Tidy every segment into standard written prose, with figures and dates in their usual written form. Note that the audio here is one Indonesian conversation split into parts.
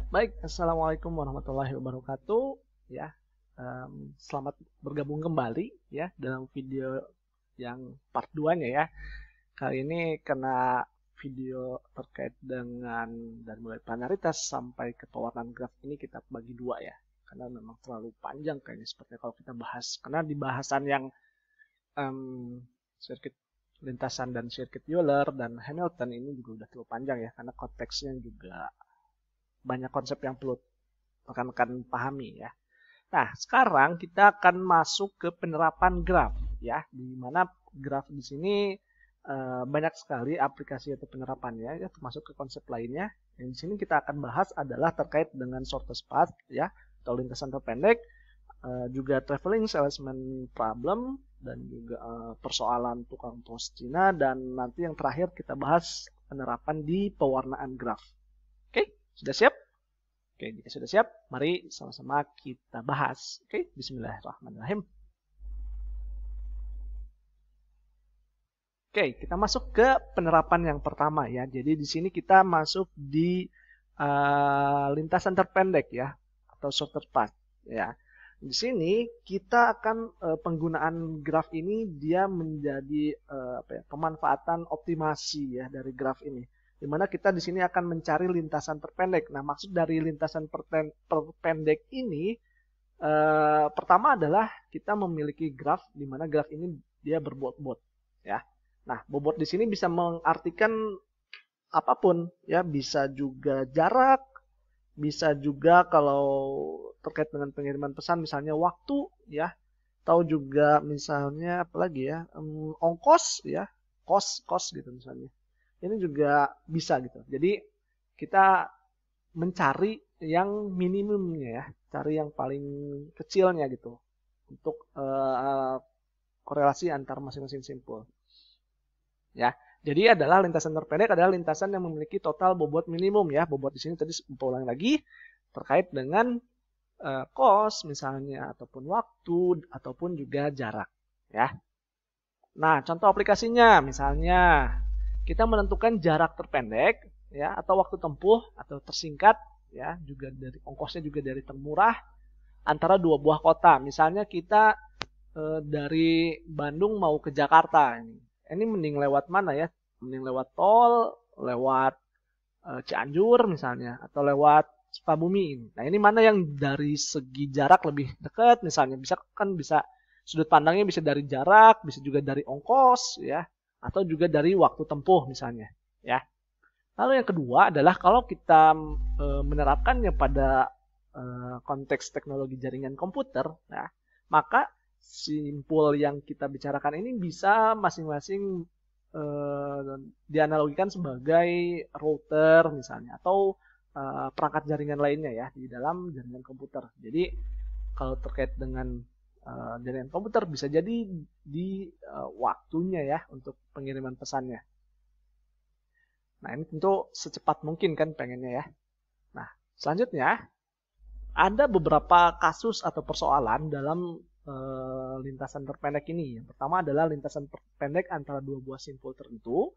Baik, assalamualaikum warahmatullahi wabarakatuh. Ya, selamat bergabung kembali ya dalam video yang part 2-nya ya. Kali ini karena video terkait dengan dari mulai planaritas sampai ke pewarnaan graf ini kita bagi dua ya. Karena memang terlalu panjang kayaknya sepertinya kalau kita bahas. Karena di bahasan yang sirkuit lintasan dan sirkuit Euler dan Hamilton ini juga udah terlalu panjang ya. Karena konteksnya juga banyak konsep yang perlu rekan-rekan pahami ya. Nah, sekarang kita akan masuk ke penerapan graf ya, di mana graf di sini banyak sekali aplikasi atau penerapannya ya, termasuk ke konsep lainnya. Yang di sini kita akan bahas adalah terkait dengan shortest path ya, atau lintasan terpendek, juga traveling salesman problem dan juga persoalan tukang tos Cina, dan nanti yang terakhir kita bahas penerapan di pewarnaan graf. Oke, sudah siap? Oke, jika sudah siap, mari sama-sama kita bahas. Oke, bismillahirrahmanirrahim. Oke, kita masuk ke penerapan yang pertama ya. Jadi di sini kita masuk di lintasan terpendek ya, atau shortest path ya. Di sini kita akan penggunaan graf ini dia menjadi pemanfaatan optimasi ya dari graf ini. Di mana kita di sini akan mencari lintasan terpendek. Nah, maksud dari lintasan terpendek ini pertama adalah kita memiliki graf di mana graf ini dia berbobot ya. Nah, bobot di sini bisa mengartikan apapun ya, bisa juga jarak, bisa juga kalau terkait dengan pengiriman pesan misalnya waktu ya, atau juga misalnya apalagi ya, ongkos ya, kos gitu misalnya. Ini juga bisa gitu. Jadi kita mencari yang minimumnya ya, cari yang paling kecilnya gitu untuk korelasi antar masing-masing simpul. Ya, jadi adalah lintasan terpendek adalah lintasan yang memiliki total bobot minimum ya. Bobot di sini tadi ulang lagi terkait dengan kos misalnya, ataupun waktu, ataupun juga jarak ya. Nah, contoh aplikasinya misalnya kita menentukan jarak terpendek ya, atau waktu tempuh atau tersingkat ya, juga dari ongkosnya juga dari termurah antara dua buah kota. Misalnya kita dari Bandung mau ke Jakarta ini mending lewat mana ya? Mending lewat tol, lewat Cianjur misalnya, atau lewat Sukabumi. Nah, ini mana yang dari segi jarak lebih dekat misalnya? Bisa sudut pandangnya bisa dari jarak, bisa juga dari ongkos ya, atau juga dari waktu tempuh misalnya ya. Lalu yang kedua adalah kalau kita menerapkannya pada konteks teknologi jaringan komputer, nah, maka simpul yang kita bicarakan ini bisa masing-masing dianalogikan sebagai router misalnya, atau perangkat jaringan lainnya ya di dalam jaringan komputer. Jadi kalau terkait dengan jaringan komputer bisa jadi di waktunya ya untuk pengiriman pesannya. Nah, ini tentu secepat mungkin kan pengennya ya. Nah, selanjutnya ada beberapa kasus atau persoalan dalam lintasan terpendek ini. Yang pertama adalah lintasan terpendek antara dua buah simpul tertentu.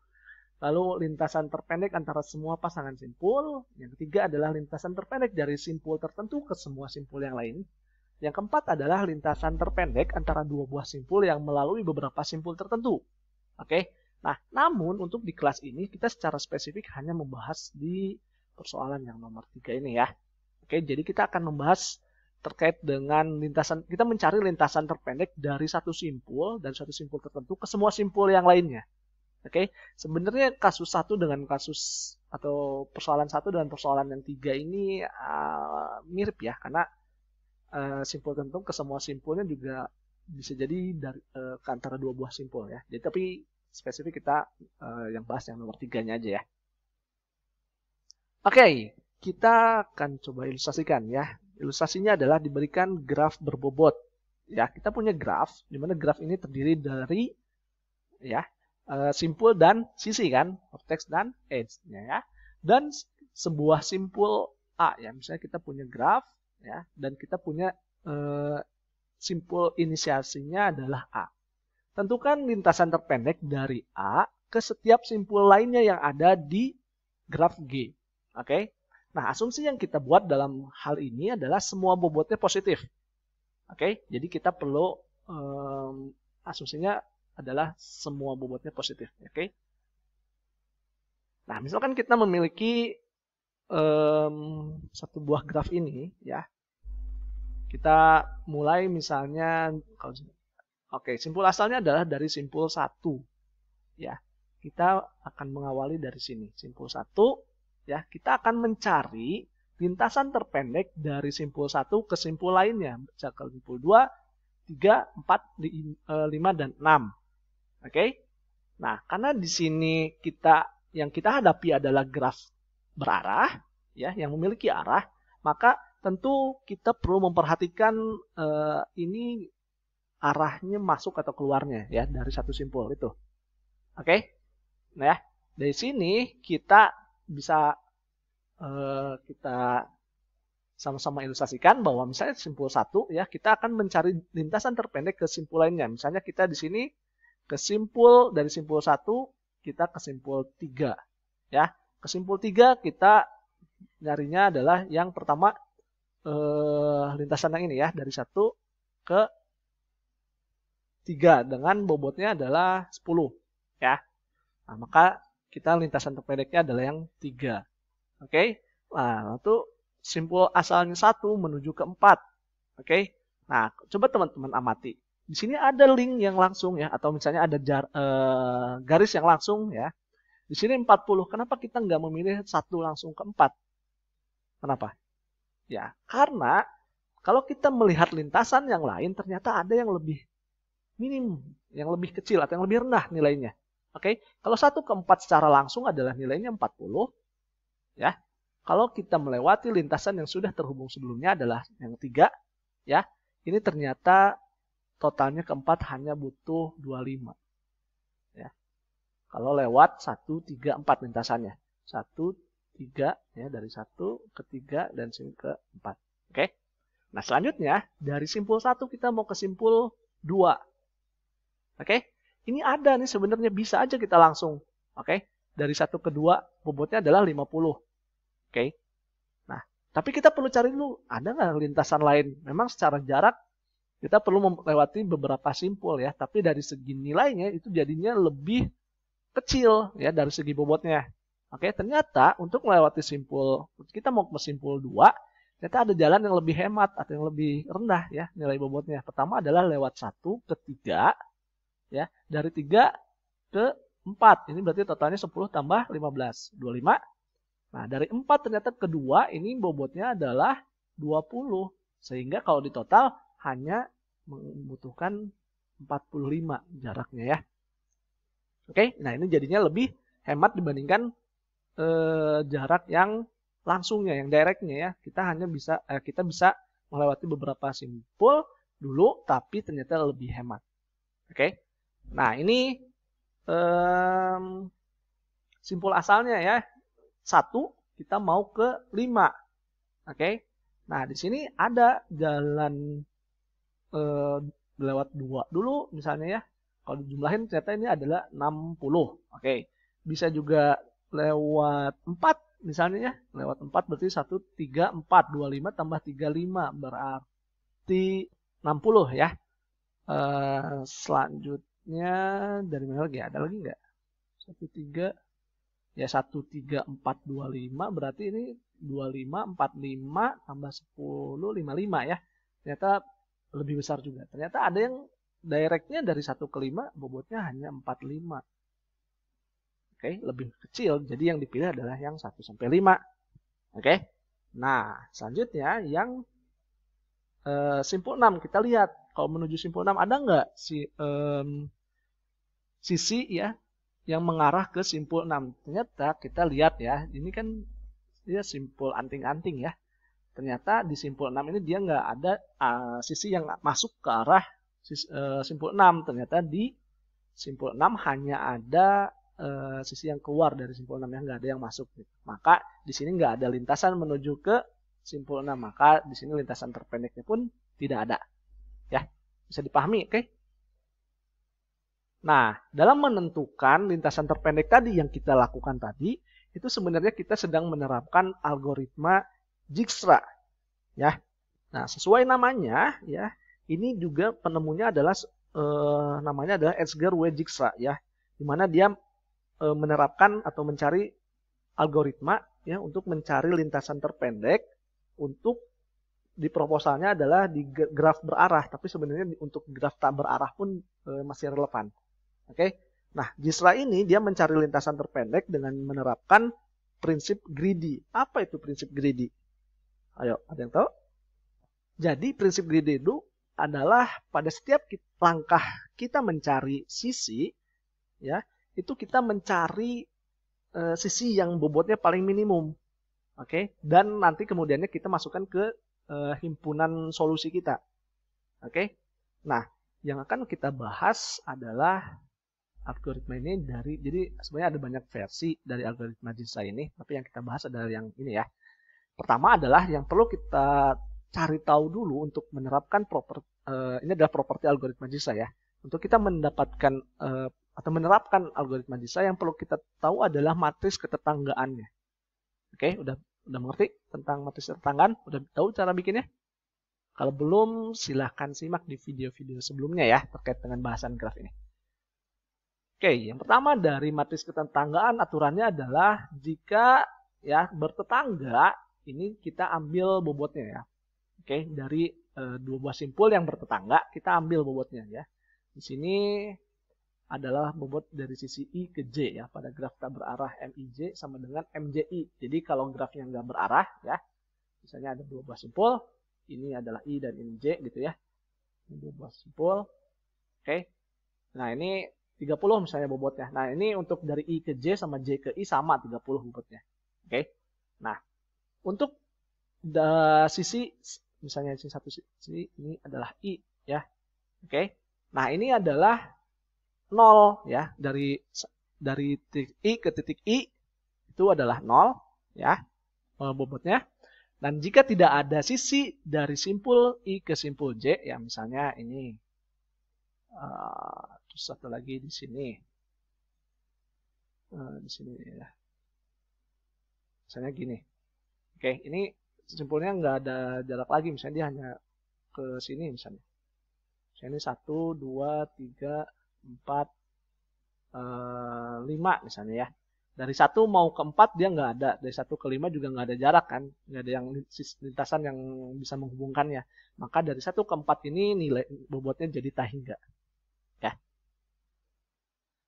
Lalu lintasan terpendek antara semua pasangan simpul. Yang ketiga adalah lintasan terpendek dari simpul tertentu ke semua simpul yang lain. Yang keempat adalah lintasan terpendek antara dua buah simpul yang melalui beberapa simpul tertentu. Oke. Nah, namun untuk di kelas ini kita secara spesifik hanya membahas di persoalan yang nomor 3 ini ya. Oke, jadi kita akan membahas terkait dengan lintasan, kita mencari lintasan terpendek dari satu simpul dan satu simpul tertentu ke semua simpul yang lainnya. Oke, sebenarnya kasus 1 dengan kasus atau persoalan 1 dengan persoalan yang 3 ini mirip ya, karena simpul tertentu ke semua simpulnya juga bisa jadi dari ke antara dua buah simpul ya. Jadi tapi spesifik kita yang bahas yang nomor 3-nya aja ya. Oke, kita akan coba ilustrasikan ya. Ilustrasinya adalah diberikan graf berbobot. Ya, kita punya graf di mana graf ini terdiri dari ya simpul dan sisi kan, vertex dan edge-nya ya. Dan sebuah simpul A ya, misalnya kita punya graf ya, dan kita punya simpul inisiasinya adalah A. Tentukan lintasan terpendek dari A ke setiap simpul lainnya yang ada di graf G. Oke. Nah, asumsi yang kita buat dalam hal ini adalah semua bobotnya positif. Oke, jadi kita perlu asumsinya adalah semua bobotnya positif. Oke. Nah, misalkan kita memiliki satu buah graf ini, ya. Kita mulai misalnya, oke, simpul asalnya adalah dari simpul 1. Ya, kita akan mengawali dari sini. Simpul 1, ya, kita akan mencari lintasan terpendek dari simpul 1 ke simpul lainnya. Bisa ke simpul 2, 3, 4, 5, dan 6. Oke. Nah, karena di sini yang kita hadapi adalah graf berarah, ya, yang memiliki arah, maka tentu kita perlu memperhatikan ini arahnya masuk atau keluarnya, ya, dari satu simpul itu. Oke. Nah, ya, dari sini kita bisa kita sama-sama ilustrasikan bahwa misalnya simpul 1, ya, kita akan mencari lintasan terpendek ke simpul lainnya. Misalnya kita di sini ke simpul, dari simpul 1 kita ke simpul 3, ya. Ke simpul 3 kita nyarinya adalah yang pertama lintasan yang ini, ya, dari 1 ke 3 dengan bobotnya adalah 10, ya. Nah, maka kita lintasan terpendeknya adalah yang 3. Oke. Nah, lalu simpul asalnya 1 menuju ke 4. Oke. Nah, coba teman-teman amati. Di sini ada link yang langsung, ya, atau misalnya ada garis yang langsung, ya. Di sini 40. Kenapa kita nggak memilih 1 langsung ke 4? Kenapa? Ya, karena kalau kita melihat lintasan yang lain, ternyata ada yang lebih minim, yang lebih kecil, atau yang lebih rendah nilainya. Oke. Kalau 1 ke 4 secara langsung adalah nilainya 40. Ya. Kalau kita melewati lintasan yang sudah terhubung sebelumnya adalah yang 3, ya. Ini ternyata totalnya keempat hanya butuh 25. Ya. Kalau lewat 1, 3, 4 lintasannya. 1, 3, ya, dari 1 ke 3 dan sini ke 4. Oke. Nah, selanjutnya dari simpul 1 kita mau ke simpul 2. Oke. Ini ada nih sebenarnya, bisa aja kita langsung. Oke. Dari 1 ke 2 bobotnya adalah 50. Oke. Nah, tapi kita perlu cari dulu, ada nggak lintasan lain? Memang secara jarak kita perlu melewati beberapa simpul, ya, tapi dari segi nilainya itu jadinya lebih kecil, ya, dari segi bobotnya. Oke, ternyata untuk melewati simpul, kita mau ke simpul 2, ternyata ada jalan yang lebih hemat atau yang lebih rendah, ya, nilai bobotnya. Pertama adalah lewat 1 ke 3, ya, dari 3 ke 4. Ini berarti totalnya 10 tambah 15, 25. Nah, dari 4 ternyata ke 2 ini bobotnya adalah 20. Sehingga kalau di total hanya membutuhkan 45 jaraknya, ya. Oke, nah ini jadinya lebih hemat dibandingkan jarak yang langsungnya, yang directnya, ya. Kita bisa melewati beberapa simpul dulu, tapi ternyata lebih hemat. Oke, nah ini simpul asalnya, ya. 1 kita mau ke 5. Oke, nah di sini ada jalan lewat 2 dulu misalnya, ya. Kalau dijumlahin ternyata ini adalah 60. Oke. Bisa juga lewat 4 misalnya, ya. Lewat 4 berarti 1, 3, 4. 25 tambah 35 berarti 60, ya. Selanjutnya dari mana lagi? Ada lagi nggak? 1, 3. Ya, 1, 3, 4, 25. Berarti ini 25, 45 tambah 10, 55, ya. Ternyata lebih besar juga. Ternyata ada yang directnya dari 1 ke 5 bobotnya hanya 45. Oke, lebih kecil. Jadi yang dipilih adalah yang 1 sampai 5. Oke. Nah, selanjutnya yang simpul 6 kita lihat. Kalau menuju simpul 6 ada nggak sisi, ya, yang mengarah ke simpul 6? Ternyata kita lihat, ya, ini kan dia simpul anting-anting, ya. Ternyata di simpul 6 ini dia nggak ada sisi yang masuk ke arah simpul 6. Ternyata di simpul 6 hanya ada sisi yang keluar dari simpul 6, yang nggak ada yang masuk. Maka di sini nggak ada lintasan menuju ke simpul 6. Maka di sini lintasan terpendeknya pun tidak ada. Ya, bisa dipahami, oke? Nah, dalam menentukan lintasan terpendek tadi yang kita lakukan tadi, itu sebenarnya kita sedang menerapkan algoritma Dijkstra, ya. Nah, sesuai namanya, ya, ini juga penemunya adalah namanya adalah Edgar W. Dijkstra, ya, di mana dia menerapkan atau mencari algoritma, ya, untuk mencari lintasan terpendek untuk di proposalnya adalah di graf berarah, tapi sebenarnya untuk graf tak berarah pun masih relevan. Oke. Nah, Dijkstra ini dia mencari lintasan terpendek dengan menerapkan prinsip greedy. Apa itu prinsip greedy? Ayo, ada yang tahu? Jadi prinsip greedy itu adalah pada setiap langkah kita mencari sisi, ya, itu kita mencari sisi yang bobotnya paling minimum. Oke, dan nanti kemudiannya kita masukkan ke himpunan solusi kita. Oke. Nah, yang akan kita bahas adalah algoritma ini jadi sebenarnya ada banyak versi dari algoritma Dijkstra ini, tapi yang kita bahas adalah yang ini, ya. Pertama adalah yang perlu kita cari tahu dulu untuk menerapkan ini adalah properti algoritma Dijkstra, ya. Untuk kita mendapatkan atau menerapkan algoritma Dijkstra, yang perlu kita tahu adalah matriks ketetanggaannya. Oke, udah mengerti tentang matriks ketetanggaan? Udah tahu cara bikinnya? Kalau belum, silahkan simak di video-video sebelumnya, ya, terkait dengan bahasan graf ini. Oke, yang pertama dari matriks ketetanggaan aturannya adalah jika, ya, bertetangga, ini kita ambil bobotnya, ya. Oke, dari dua buah simpul yang bertetangga, kita ambil bobotnya, ya. Di sini adalah bobot dari sisi I ke J, ya. Pada graf tak berarah MIJ sama dengan MJI. Jadi kalau grafnya nggak berarah, ya, misalnya ada dua buah simpul, ini adalah I dan ini J, gitu, ya. Ini dua buah simpul. Oke. Nah, ini 30 misalnya bobotnya. Nah, ini untuk dari I ke J sama J ke I sama 30 bobotnya. Oke. Nah, untuk sisi, misalnya sisi satu sisi ini adalah I, ya. Oke. Nah, ini adalah 0, ya. Dari titik I ke titik I itu adalah 0, ya, bobotnya. Dan jika tidak ada sisi dari simpul I ke simpul J, ya, misalnya ini, terus satu lagi di sini, ya, misalnya gini. Oke, ini simpulnya nggak ada jarak lagi, misalnya dia hanya ke sini, misalnya ini 1, 2, 3, 4, 5 misalnya, ya. Dari 1 mau ke 4 dia nggak ada, dari 1 ke 5 juga nggak ada jarak, kan, nggak ada yang lintasan yang bisa menghubungkannya. Maka dari 1 ke 4 ini nilai bobotnya jadi tak hingga, ya.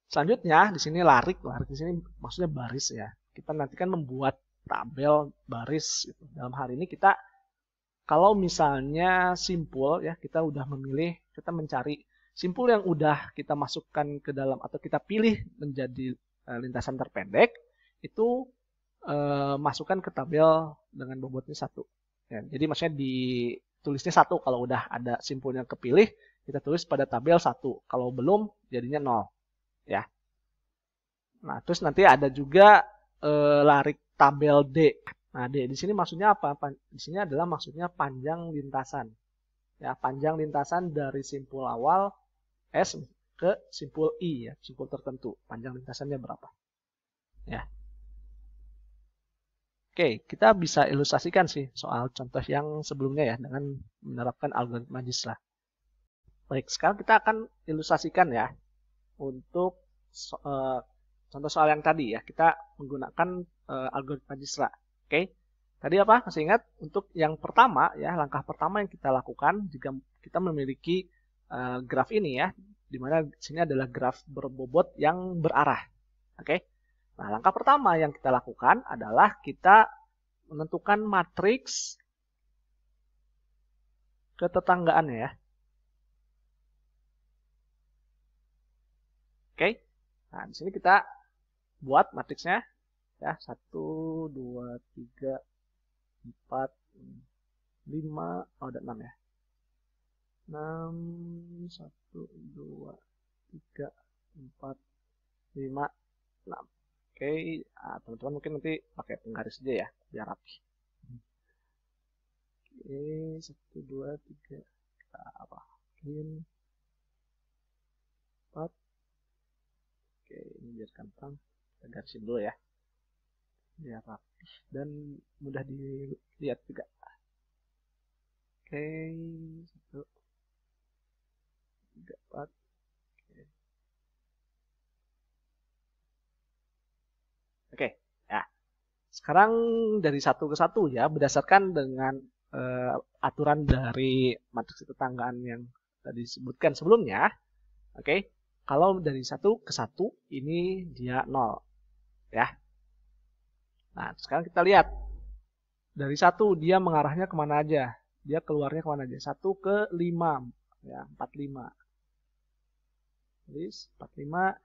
Selanjutnya di sini larik di sini maksudnya baris, ya. Kita nanti kan membuat tabel baris gitu. Dalam hal ini kita kalau misalnya simpul, ya, kita udah memilih, kita mencari simpul yang udah kita masukkan ke dalam atau kita pilih menjadi lintasan terpendek, itu masukkan ke tabel dengan bobotnya 1. Ya, jadi maksudnya ditulisnya 1 kalau udah ada simpulnya kepilih, kita tulis pada tabel 1. Kalau belum jadinya 0, ya. Nah, terus nanti ada juga larik tabel D. Nah, D di sini maksudnya apa? Di sini adalah maksudnya panjang lintasan. Ya, panjang lintasan dari simpul awal S ke simpul I, ya, simpul tertentu. Panjang lintasannya berapa? Ya. Oke, kita bisa ilustrasikan sih soal contoh yang sebelumnya, ya, dengan menerapkan algoritma Dijkstra. Baik, sekarang kita akan ilustrasikan, ya, untuk contoh soal yang tadi, ya, kita menggunakan algoritma Dijkstra. Oke, tadi apa? Masih ingat? Untuk yang pertama, ya, langkah pertama yang kita lakukan jika kita memiliki graf ini, ya, di mana sini adalah graf berbobot yang berarah. Oke. Nah, langkah pertama yang kita lakukan adalah kita menentukan matriks ketetanggaannya, ya. Oke. Nah, di sini kita buat matriksnya, ya, 1, 2, 3, 4, 5, oh, ada 6, ya. 6, 1, 2, 3, 4, 5, 6. Oke, teman-teman mungkin nanti pakai penggaris aja, ya, biar rapi. Oke, 1, 2, 3, kita apain? 4. Oke, ini biarkan terang. Kita garisin dulu, ya. biar rapi dan mudah dilihat juga. Oke, 1, 3, 4. Oke, ya. Sekarang dari satu ke satu ya, berdasarkan dengan aturan dari matriks tetanggaan yang tadi disebutkan sebelumnya. Oke, kalau dari satu ke satu ini dia 0, ya. Nah, sekarang kita lihat dari satu dia mengarahnya kemana aja? Dia keluarnya kemana aja? 1 ke 5, ya 45. Jadi 45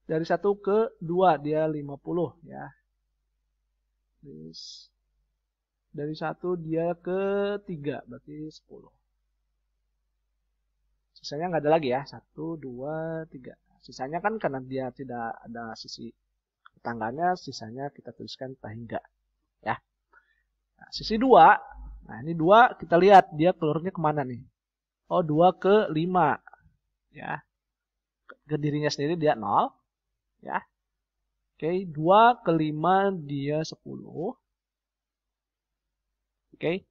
dari 1 ke 2 dia 50, ya. Terus dari 1 dia ke 3 berarti 10. Sisanya nggak ada lagi ya. 1, 2, 3. Sisanya kan karena dia tidak ada sisi tetangganya, sisanya kita tuliskan tahingga. Ya. Nah, sisi 2. Nah, ini 2 kita lihat dia keluarnya kemana nih. Oh, 2 ke 5. Ya. Ke dirinya sendiri dia 0. Ya. Oke, 2 ke 5 dia 10. Oke.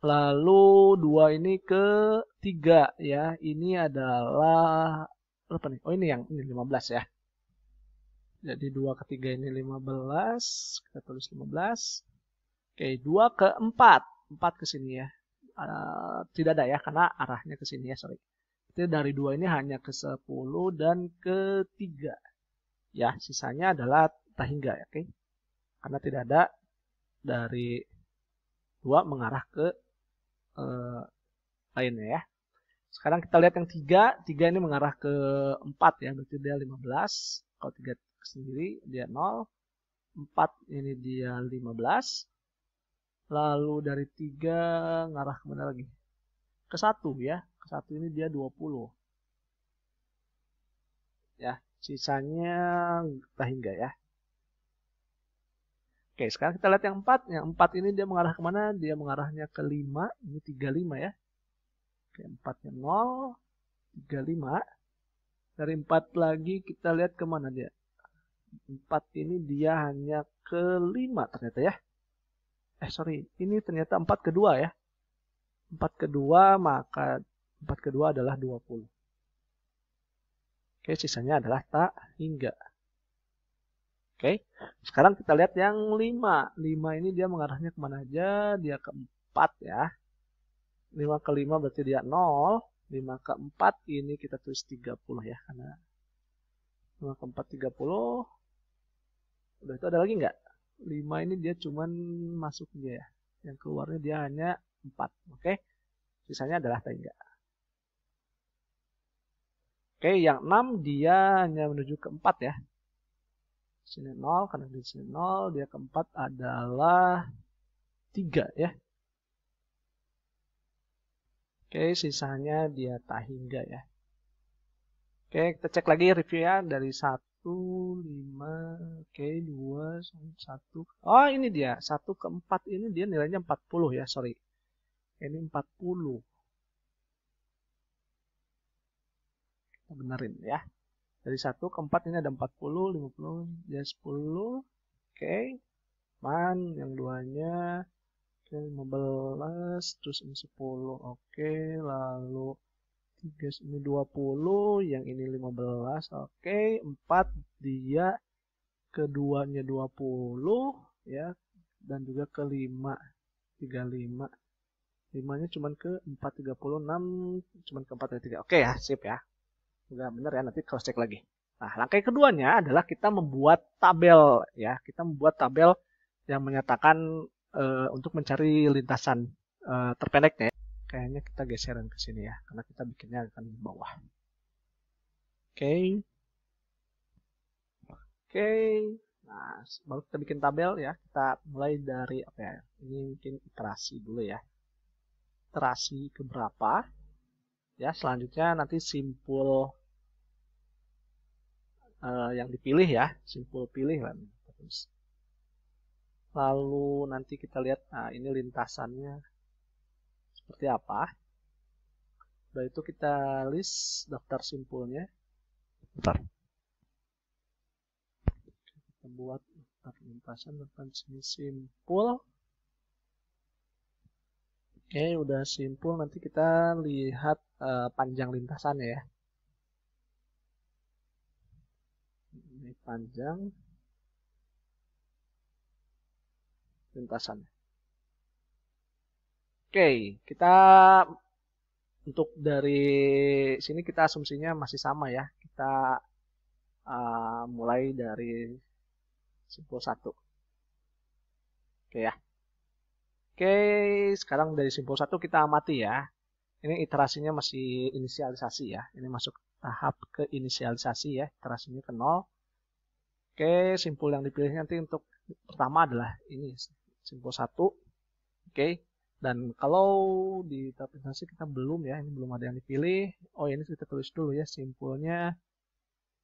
Lalu 2 ini ke 3 ya. Ini adalah apa nih? Oh, ini yang ini 15 ya. Jadi 2 ke 3 ini 15. Kita tulis 15. Oke, 2 ke 4. 4 ke sini ya. Tidak ada ya karena arahnya ke sini ya, sorry. Jadi dari 2 ini hanya ke 10 dan ke 3. Ya, sisanya adalah tahingga ya, oke. Karena tidak ada dari 2 mengarah ke lainnya ya. Sekarang kita lihat yang 3. 3 ini mengarah ke 4 ya, berarti dia 15. Kalau 3 sendiri dia 0. 4 ini dia 15. Lalu dari 3 ngarah kemana lagi? Ke 1 ya. Ke 1 ini dia 20. Ya, sisanya tahingga ya. Oke, sekarang kita lihat yang 4. Yang 4 ini dia mengarah kemana? Dia mengarahnya ke 5. Ini 35 ya. Oke, 4-nya 0. 35. Dari 4 lagi kita lihat kemana dia. 4 ini dia hanya ke 5 ternyata ya. Sorry. Ini ternyata 4 ke 2 ya. 4 ke 2 maka 4 ke 2 adalah 20. Oke, sisanya adalah tahingga. Oke, sekarang kita lihat yang 5. 5 ini dia mengarahnya kemana aja? Dia ke 4 ya. 5 ke 5 berarti dia 0. 5 ke 4 ini kita tulis 30 ya. Karena 5 ke 4, 30. Udah itu ada lagi nggak? 5 ini dia cuman masuk dia ya. Yang keluarnya dia hanya 4. Oke, sisanya adalah tahingga. Oke, yang 6 dia hanya menuju ke 4 ya. Sini 0, karena di sini 0, dia ke 4 adalah 3 ya. Oke, sisanya dia tahingga ya. Oke, kita cek lagi review ya. Dari 1, 5, oke, 2, 1. Oh, ini dia. 1 ke 4 ini dia nilainya 40 ya, sorry. Ini 40. Kita benerin ya. Dari 1 ke 4 ini ada 40, 50, dia 10. Oke. Man, yang duanya. Oke, 15, terus ini 10. Oke, lalu 3 ini 20, yang ini 15. Oke, 4 dia keduanya 20 ya, dan juga ke 5 35. 5-nya cuman ke 4 36, cuman ke 4 3. Oke ya, sip ya. Udah bener ya, nanti cross check lagi. Nah, langkah keduanya adalah kita membuat tabel ya. Kita membuat tabel yang menyatakan untuk mencari lintasan terpendeknya. Kayaknya kita geseran ke sini ya, karena kita bikinnya akan di bawah. Oke. Oke. Nah, baru kita bikin tabel ya. Kita mulai dari apa ya? Ini mungkin iterasi dulu ya. Iterasi keberapa? Ya, selanjutnya nanti simpul yang dipilih ya, simpul pilih lah. Lalu nanti kita lihat, nah ini lintasannya seperti apa. Udah itu kita list daftar simpulnya. Bentar. Kita buat lintasan depan sini simpul. Oke, udah simpul. Nanti kita lihat panjang lintasannya ya. Ini panjang lintasannya. Oke, kita untuk dari sini kita asumsinya masih sama ya. Kita mulai dari simpul 1. Oke ya. Oke, sekarang dari simpul 1 kita amati ya. Ini iterasinya masih inisialisasi ya. Ini masuk tahap ke inisialisasi ya. Iterasinya ke 0. Oke, simpul yang dipilih nanti untuk pertama adalah ini simpul 1. Oke. Dan kalau di tahap inisialisasi kita belum ya. Ini belum ada yang dipilih. Oh, ini kita tulis dulu ya simpulnya.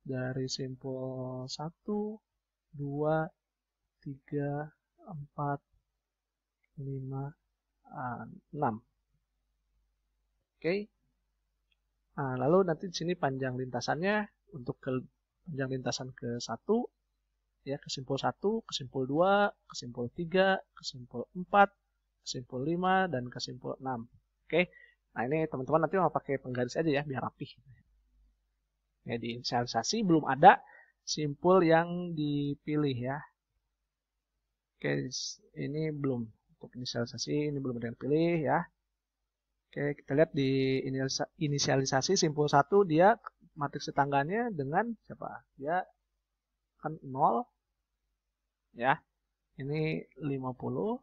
Dari simpul 1, 2, 3, 4, 5, 6. Oke. Nah, lalu nanti di sini panjang lintasannya untuk panjang lintasan ke 1 ya, ke simpul 1, ke simpul 2, ke simpul 3, ke simpul 4, ke simpul 5 dan ke simpul 6. Oke. Nah, ini teman-teman nanti mau pakai penggaris aja ya biar rapih. Ya, di inisialisasi belum ada simpul yang dipilih ya. Oke, ini belum. Untuk inisialisasi ini belum ada yang pilih ya. Oke, kita lihat di inisialisasi simpul 1 dia matriks tetangganya dengan siapa? Dia kan 0 ya. Ini 50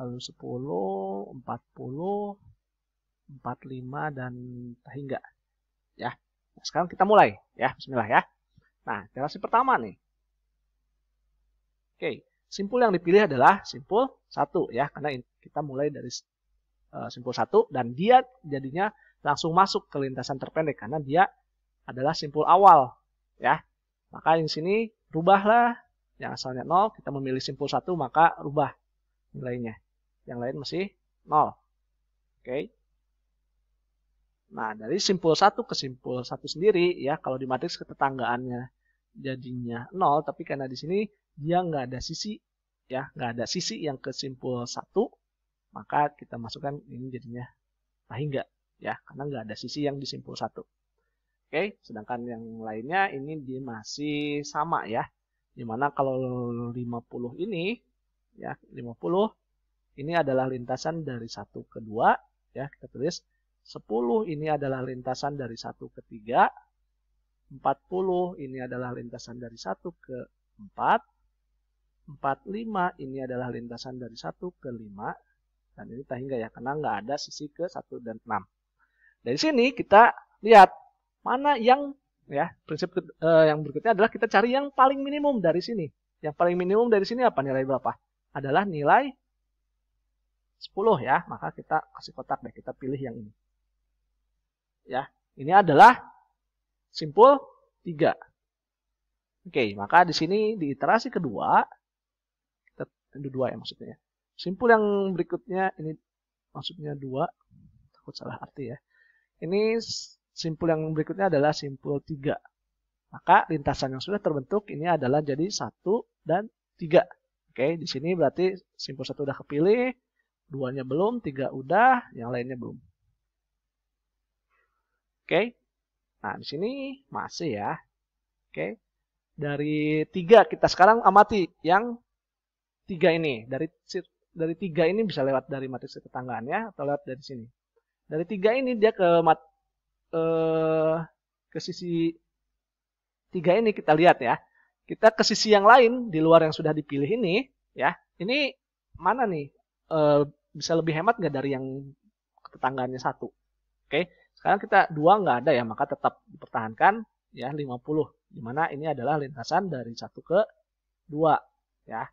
lalu 10, 40, 45 dan hingga ya. Nah, sekarang kita mulai ya. Bismillah ya. Nah, iterasi pertama nih. Oke, simpul yang dipilih adalah simpul 1 ya, karena kita mulai dari simpul 1 dan dia jadinya langsung masuk ke lintasan terpendek karena dia adalah simpul awal ya. Maka di sini rubahlah yang asalnya 0, kita memilih simpul 1 maka rubah nilainya. Yang lain masih 0. Oke. Nah, dari simpul 1 ke simpul 1 sendiri ya, kalau di matriks ketetanggaannya jadinya 0, tapi karena di sini dia nggak ada sisi ya, nggak ada sisi yang ke simpul 1, maka kita masukkan ini jadinya hingga ya, karena nggak ada sisi yang di simpul 1. Oke, sedangkan yang lainnya ini dia masih sama ya. Dimana kalau 50 ini ya, 50 ini adalah lintasan dari 1 ke 2 ya, kita tulis 10 ini adalah lintasan dari 1 ke 3, 40 ini adalah lintasan dari 1 ke 4, 45 ini adalah lintasan dari 1 ke 5, dan ini tak hingga ya, karena nggak ada sisi ke 1 dan 6. Dari sini kita lihat mana yang ya, prinsip yang berikutnya adalah kita cari yang paling minimum dari sini. Yang paling minimum dari sini apa? Nilai berapa? Adalah nilai 10 ya, maka kita kasih kotak deh, kita pilih yang ini. Ya, ini adalah simpul 3. Oke, maka di sini di iterasi kedua, kita 2 ya maksudnya. Simpul yang berikutnya ini maksudnya 2, takut salah arti ya. Ini simpul yang berikutnya adalah simpul 3. Maka lintasan yang sudah terbentuk ini adalah jadi 1 dan 3. Oke, di sini berarti simpul 1 udah kepilih, 2-nya belum, 3 udah, yang lainnya belum. Oke. Nah, di sini masih ya. Oke. Dari 3 kita sekarang amati yang 3 ini. Dari 3 ini bisa lewat dari matriks ketetanggaannya atau lewat dari sini. Dari 3 ini dia ke sisi 3 ini kita lihat ya. Kita ke sisi yang lain di luar yang sudah dipilih ini ya. Ini mana nih? Bisa lebih hemat nggak dari yang ketetanggaannya 1? Oke. Sekarang kita 2 nggak ada ya, maka tetap dipertahankan ya 50. Dimana ini adalah lintasan dari 1 ke 2 ya.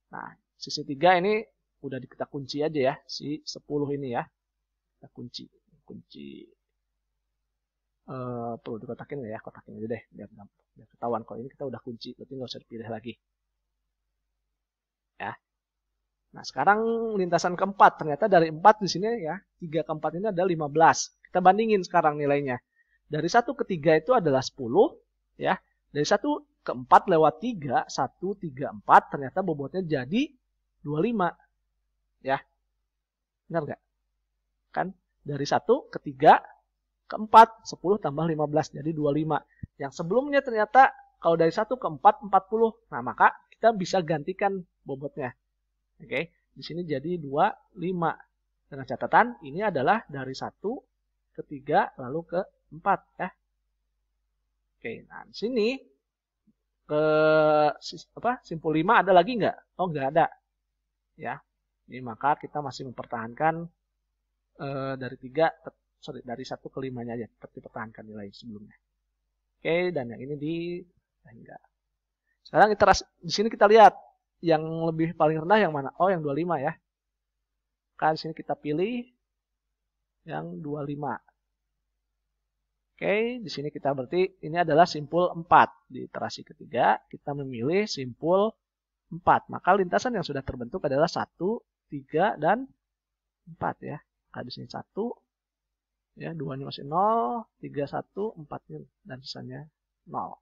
Nah, sisi 3 ini udah kita kunci aja ya, si 10 ini ya. Kita kunci. Perlu dikotakin ya, kotakin aja deh biar ketahuan kalau ini kita udah kunci, berarti nggak usah dipilih lagi. Ya. Nah, sekarang lintasan keempat, ternyata dari 4 di sini ya, 3 ke 4 ini ada 15. Kita bandingin sekarang nilainya. Dari 1 ke 3 itu adalah 10, ya. Dari 1 ke 4 lewat 3, 1, 3, 4, ternyata bobotnya jadi 25. Ya, benar nggak? Kan dari 1 ke 3 ke 4, 10 tambah 15, jadi 25. Yang sebelumnya ternyata kalau dari 1 ke 4, 40. Nah, maka kita bisa gantikan bobotnya. Oke, di sini jadi 25. Dengan catatan ini adalah dari 1 ke 3 lalu ke 4 ya. Oke, nah di sini ke simpul 5 ada lagi nggak? Oh, nggak ada. Ya. Ini maka kita masih mempertahankan dari 1 ke 5-nya aja, tetap dipertahankan nilai sebelumnya. Oke, dan yang ini enggak. Sekarang di sini kita lihat yang lebih paling rendah yang mana? Oh, yang 25 ya. Maka di sini kita pilih yang 25. Oke, di sini kita berarti ini adalah simpul 4. Di iterasi ketiga, kita memilih simpul 4. Maka lintasan yang sudah terbentuk adalah 1, 3, dan 4 ya. Maka di sini 1, ya, 2-nya masih 0, 3, 1, 4-nya, dan sisanya 0.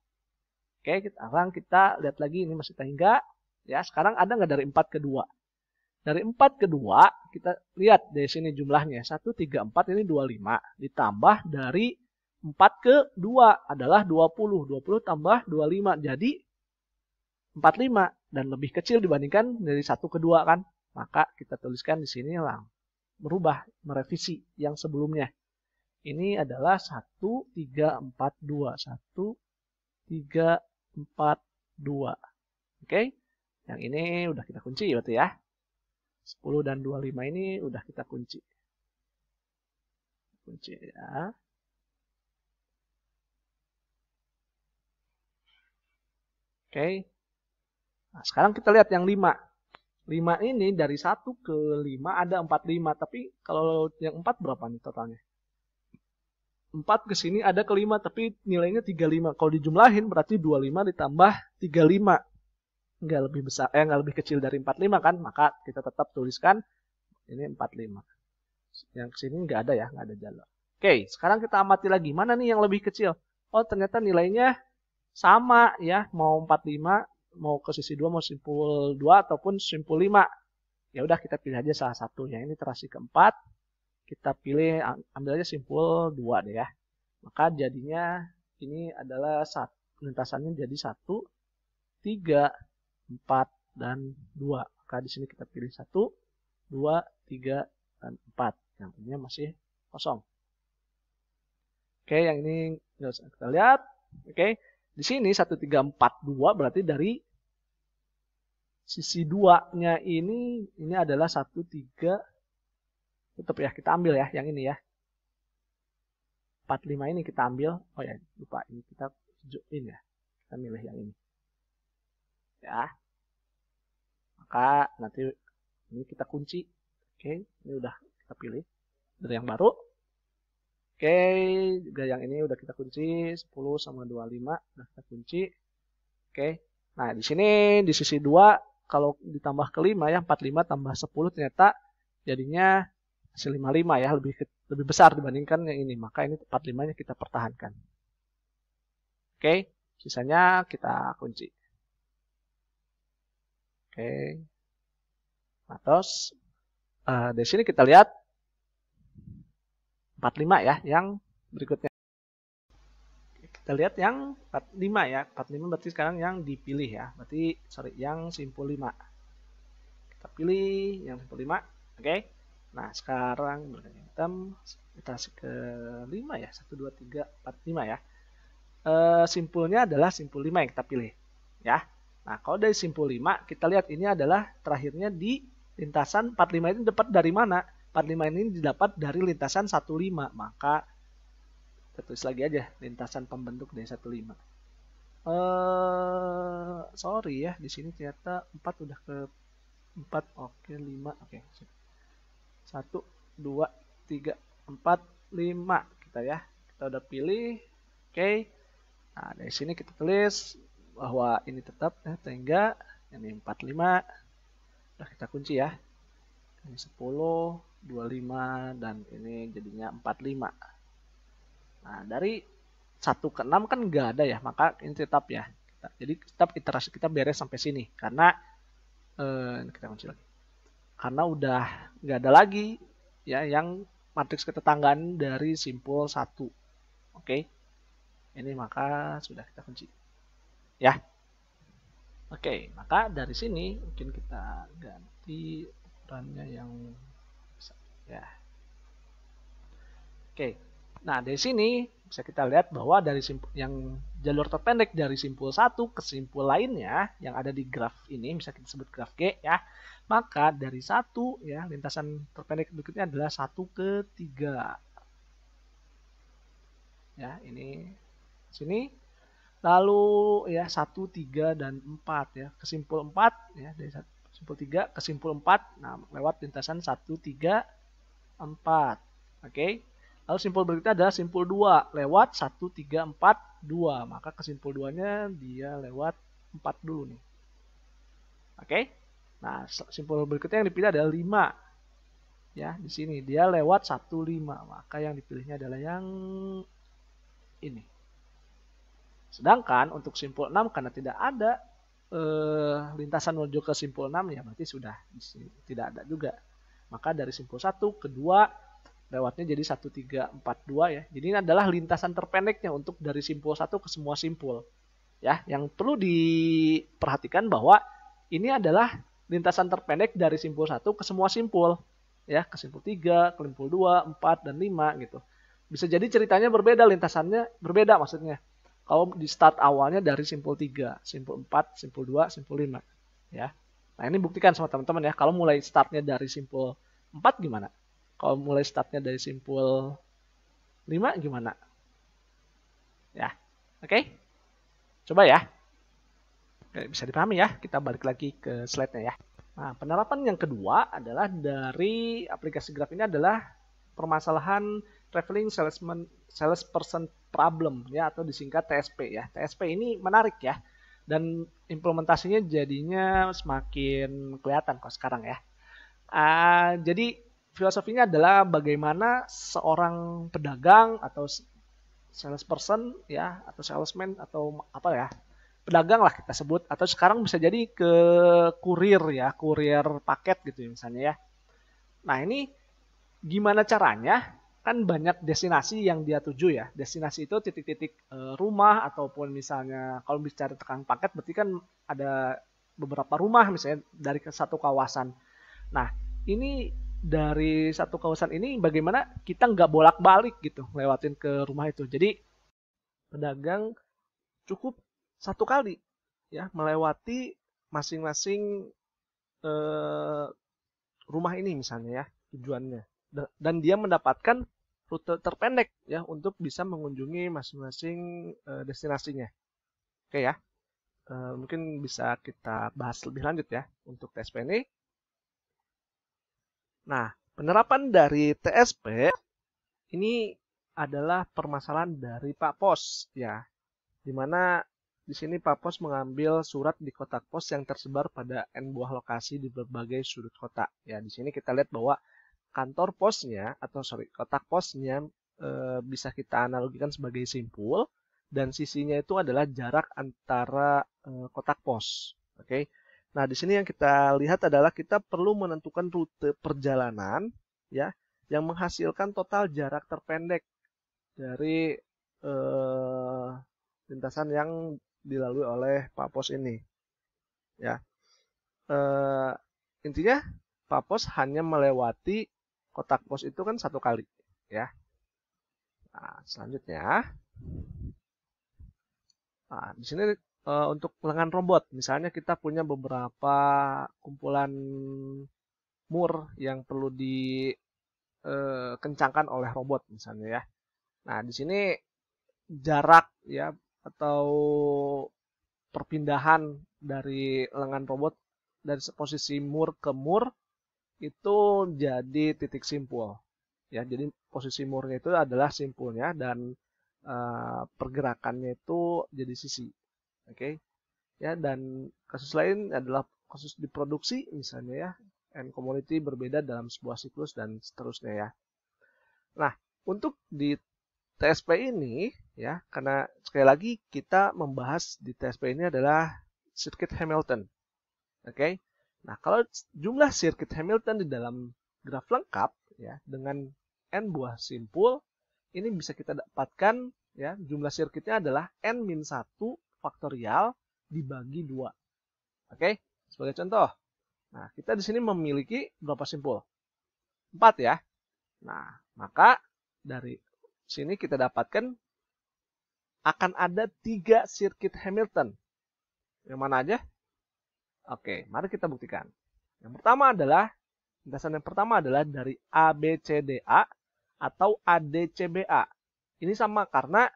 Oke, sekarang kita lihat lagi, ini masih tahingga. Ya, sekarang ada nggak dari 4 ke 2? Dari 4 ke 2, kita lihat dari sini jumlahnya. 1, 3, 4 ini 25. Ditambah dari 4 ke 2 adalah 20. 20 tambah 25. Jadi 45. Dan lebih kecil dibandingkan dari 1 ke 2 kan. Maka kita tuliskan di sini lah. Merubah, merevisi yang sebelumnya. Ini adalah 1, 3, 4, 2. 1, 3, 4, 2. Oke. Yang ini udah kita kunci berarti ya. 10 dan 25 ini udah kita kunci. Kunci ya. Oke. Nah, sekarang kita lihat yang 5. 5 ini dari 1 ke 5 ada 45. Tapi kalau yang 4 berapa nih totalnya? 4 ke sini ada ke 5 tapi nilainya 35. Kalau dijumlahin berarti 25 ditambah 35. Nggak lebih besar, nggak lebih kecil dari 45 kan? Maka kita tetap tuliskan ini 45. Yang sini nggak ada ya, nggak ada jalur. Oke, sekarang kita amati lagi. Mana nih yang lebih kecil? Oh, ternyata nilainya sama ya, mau 45, mau ke sisi 2, mau simpul 2 ataupun simpul 5. Ya udah kita pilih aja salah satu. Yang ini terasi keempat, kita pilih ambil aja simpul 2 deh ya. Maka jadinya ini adalah lintasannya jadi 1, 3, 4 dan 2. Maka di sini kita pilih 1, 2, 3 dan 4. Yang ini masih kosong. Oke, yang ini nggak usah kita lihat. Oke. Di sini 1, 3, 4, 2 berarti dari sisi 2-nya ini adalah 1, 3. Tetap ya, kita ambil ya yang ini ya. 45 ini kita ambil. Oh ya, lupa ini kita tunjukin ya. Kita milih yang ini. Ya. Maka nanti ini kita kunci. Oke, ini udah kita pilih dari yang baru. Oke, juga yang ini udah kita kunci 10 sama 25 udah kita kunci. Oke. Nah, di sini di sisi 2 kalau ditambah ke 5 ya 45 tambah 10 ternyata jadinya hasil 55 ya, lebih besar dibandingkan yang ini. Maka ini 45-nya kita pertahankan. Oke, sisanya kita kunci. Oke. Nah, terus dari sini kita lihat 45 ya, yang berikutnya. Kita lihat yang 45 ya. 45 berarti sekarang yang dipilih ya. Berarti yang simpul 5. Kita pilih yang simpul 5. Oke. Nah, sekarang berganti hitam iterasi ke 5 ya. 1 2 3 4 5 ya. Simpulnya adalah simpul 5 yang kita pilih ya. Nah, kalau dari simpul 5 kita lihat ini adalah terakhirnya di lintasan 45 ini dapat dari mana? 45 ini didapat dari lintasan 15. Maka kita tulis lagi aja lintasan pembentuk dari 15. Sorry ya, di sini ternyata 4 udah ke 4. Oke, 5. Oke. 1 2 3 4 5 kita ya. Kita udah pilih. Oke. Nah, dari sini kita tulis bahwa ini tetap ya, sehingga ini 45 udah kita kunci ya. Ini 10, 25 dan ini jadinya 45. Nah, dari 1 ke 6 kan nggak ada ya, maka ini tetap ya. Nah, jadi tetap iterasi kita beres sampai sini karena kita kunci lagi. Karena udah nggak ada lagi ya yang matriks ketetanggaan dari simpul 1. Oke. Ini maka sudah kita kunci. Ya. Oke, maka dari sini mungkin kita ganti ukurannya yang besar ya. Oke. Nah, dari sini bisa kita lihat bahwa dari yang jalur terpendek dari simpul 1 ke simpul lainnya yang ada di graf ini, bisa kita sebut graf G ya. Maka dari 1 ya, lintasan terpendek berikutnya adalah 1 ke 3. Ya, ini sini. Lalu ya 1, 3 dan 4 ya. Ke simpul 4 ya, dari simpul 3 ke simpul 4. Nah, lewat lintasan 1, 3, 4. Oke. Lalu simpul berikutnya adalah simpul 2 lewat 1, 3, 4, 2. Maka ke simpul 2-nya dia lewat 4 dulu nih. Oke. Nah, simpul berikutnya yang dipilih adalah 5. Ya, di sini dia lewat 1, 5. Maka yang dipilihnya adalah yang ini. Sedangkan untuk simpul 6 karena tidak ada lintasan menuju ke simpul 6 ya berarti sudah tidak ada juga. Maka dari simpul 1 ke 2 lewatnya jadi 1, 3, 4, 2 ya. Jadi ini adalah lintasan terpendeknya untuk dari simpul 1 ke semua simpul. Ya, yang perlu diperhatikan bahwa ini adalah lintasan terpendek dari simpul 1 ke semua simpul. Ya, ke simpul 3, ke simpul 2, 4 dan 5 gitu. Bisa jadi ceritanya berbeda, lintasannya berbeda maksudnya. Kalau di start awalnya dari simpul 3, simpul 4, simpul 2, simpul 5 ya. Nah, ini buktikan sama teman-teman ya. Kalau mulai startnya dari simpul 4 gimana? Kalau mulai startnya dari simpul 5 gimana? Ya, oke? Coba ya. Oke, bisa dipahami ya. Kita balik lagi ke slide-nya ya. Nah, penerapan yang kedua adalah dari aplikasi graf ini adalah permasalahan traveling salesperson problem ya atau disingkat TSP ya. TSP ini menarik ya. Dan implementasinya jadinya semakin kelihatan kok sekarang ya. Jadi filosofinya adalah bagaimana seorang pedagang atau salesperson ya atau salesman atau apa ya pedagang lah kita sebut atau sekarang bisa jadi ke kurir ya kurir paket gitu ya misalnya ya. Nah ini gimana caranya kan banyak destinasi yang dia tuju ya. Destinasi itu titik-titik rumah ataupun misalnya kalau bicara tekan paket berarti kan ada beberapa rumah misalnya dari satu kawasan. Nah ini dari satu kawasan ini bagaimana kita nggak bolak-balik gitu lewatin ke rumah itu. Jadi pedagang cukup satu kali ya melewati masing-masing rumah ini misalnya ya tujuannya. Dan dia mendapatkan rute terpendek ya untuk bisa mengunjungi masing-masing destinasinya. Oke ya. Mungkin bisa kita bahas lebih lanjut ya untuk TSP ini. Nah, penerapan dari TSP ini adalah permasalahan dari Pak Pos ya. Di mana di sini Pak Pos mengambil surat di kotak pos yang tersebar pada N buah lokasi di berbagai sudut kota. Ya, di sini kita lihat bahwa kantor posnya atau kotak posnya bisa kita analogikan sebagai simpul dan sisinya itu adalah jarak antara kotak pos. Oke. Nah, di sini yang kita lihat adalah kita perlu menentukan rute perjalanan ya yang menghasilkan total jarak terpendek dari lintasan yang dilalui oleh Pak Pos ini. Ya. Intinya Pak Pos hanya melewati kotak pos itu kan satu kali ya. Nah, selanjutnya di sini untuk lengan robot, misalnya kita punya beberapa kumpulan mur yang perlu dikencangkan oleh robot misalnya ya. Nah, di sini jarak ya atau perpindahan dari lengan robot dari posisi mur ke mur itu jadi titik simpul. Ya, jadi posisi murnya itu adalah simpulnya dan pergerakannya itu jadi sisi. Oke. Ya, dan kasus lain adalah kasus diproduksi misalnya ya, and commodity berbeda dalam sebuah siklus dan seterusnya ya. Nah, untuk di TSP ini ya, karena sekali lagi kita membahas di TSP ini adalah sirkuit Hamilton. Oke. Nah, kalau jumlah sirkuit Hamilton di dalam graf lengkap ya dengan n buah simpul, ini bisa kita dapatkan ya, jumlah sirkuitnya adalah n-1 faktorial dibagi 2. Oke, sebagai contoh. Nah, kita di sini memiliki berapa simpul? 4 ya. Nah, maka dari sini kita dapatkan akan ada 3 sirkuit Hamilton. Yang mana aja? Oke, mari kita buktikan. Yang pertama adalah, lintasan yang pertama adalah dari ABCDA atau ADCBA. Ini sama karena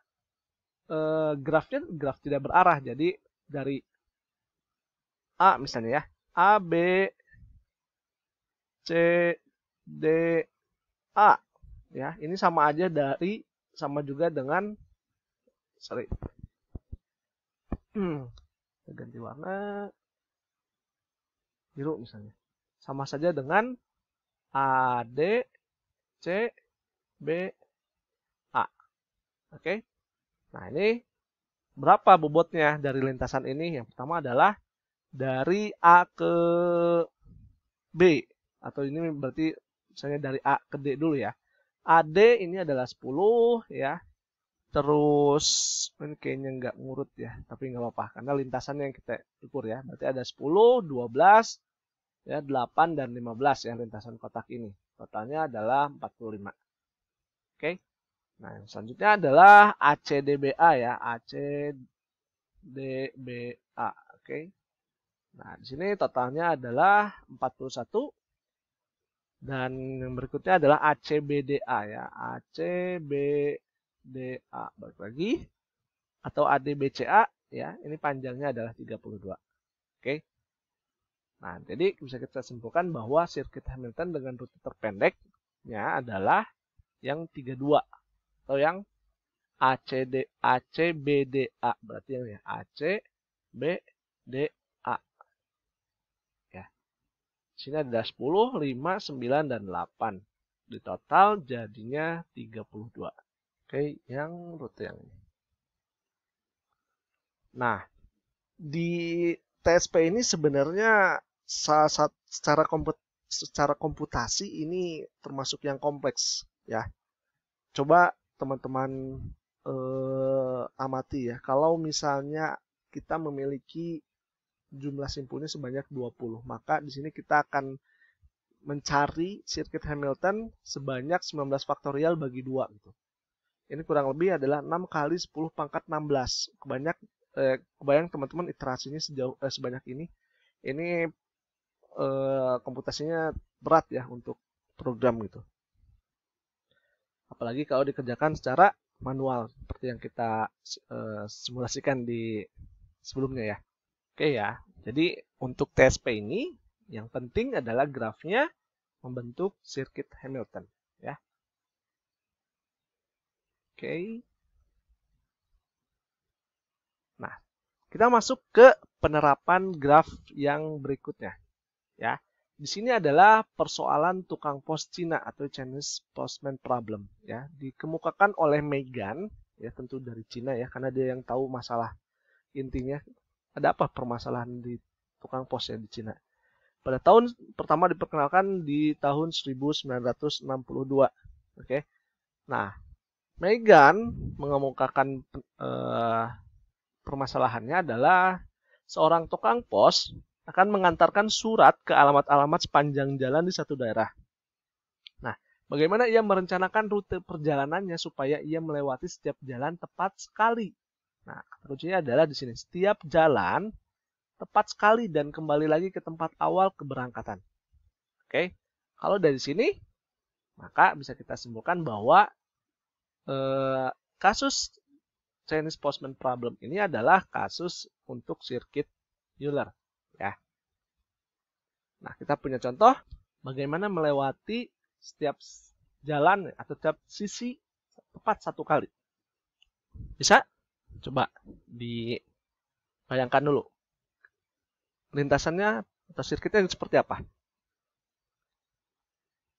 grafnya graf tidak berarah. Jadi dari A misalnya ya, A, B, C, D, A. Ya, ini sama aja dari, sama juga dengan, ganti warna, biru misalnya. Sama saja dengan A, D, C, B, A. Oke. Nah, ini berapa bobotnya dari lintasan ini? Yang pertama adalah dari A ke B. Atau ini berarti misalnya dari A ke D dulu ya. AD ini adalah 10 ya. Terus ini kayaknya nggak ngurut ya, tapi nggak apa-apa karena lintasannya yang kita ukur ya. Berarti ada 10, 12, ya 8 dan 15 ya lintasan kotak ini. Totalnya adalah 45. Oke. Nah, yang selanjutnya adalah ACDBA ya, ACDBA. Oke. Nah, di sini totalnya adalah 41. Dan yang berikutnya adalah ACBDA ya, ACBDA balik lagi atau ADBCA ya, ini panjangnya adalah 32. Oke. Nah, jadi bisa kita simpulkan bahwa sirkuit Hamilton dengan rute terpendeknya adalah yang 32 atau yang ACBDA berarti yang ya ACBDA. Ya. Sini ada 10, 5, 9 dan 8. Di total jadinya 32. Oke, yang rute yang ini. Nah, di TSP ini sebenarnya secara komputasi ini termasuk yang kompleks ya. Coba teman-teman amati ya. Kalau misalnya kita memiliki jumlah simpulnya sebanyak 20, maka di sini kita akan mencari sirkuit Hamilton sebanyak 19 faktorial bagi 2 gitu. Ini kurang lebih adalah 6 kali 10 pangkat 16. Kebayang teman-teman iterasinya sebanyak ini. Ini komputasinya berat ya untuk program gitu. Apalagi kalau dikerjakan secara manual seperti yang kita simulasikan di sebelumnya ya. Oke ya. Jadi untuk TSP ini yang penting adalah grafnya membentuk sirkuit Hamilton ya. Oke. Nah, kita masuk ke penerapan graf yang berikutnya ya. Di sini adalah persoalan tukang pos Cina atau Chinese Postman Problem ya, dikemukakan oleh Megan ya, tentu dari Cina ya, karena dia yang tahu masalah intinya. Ada apa permasalahan di tukang pos ya di Cina? Pada tahun pertama diperkenalkan di tahun 1962. Oke. Nah, Megan mengemukakan permasalahannya adalah seorang tukang pos akan mengantarkan surat ke alamat-alamat sepanjang jalan di satu daerah. Nah, bagaimana ia merencanakan rute perjalanannya supaya ia melewati setiap jalan tepat sekali? Nah, kuncinya adalah di sini. Setiap jalan tepat sekali dan kembali lagi ke tempat awal keberangkatan. Oke, kalau dari sini, maka bisa kita simpulkan bahwa kasus Chinese Postman Problem ini adalah kasus untuk sirkuit Euler. Ya. Nah, kita punya contoh bagaimana melewati setiap jalan atau setiap sisi tepat satu kali. Bisa? Coba dibayangkan dulu. Lintasannya atau sirkuitnya seperti apa?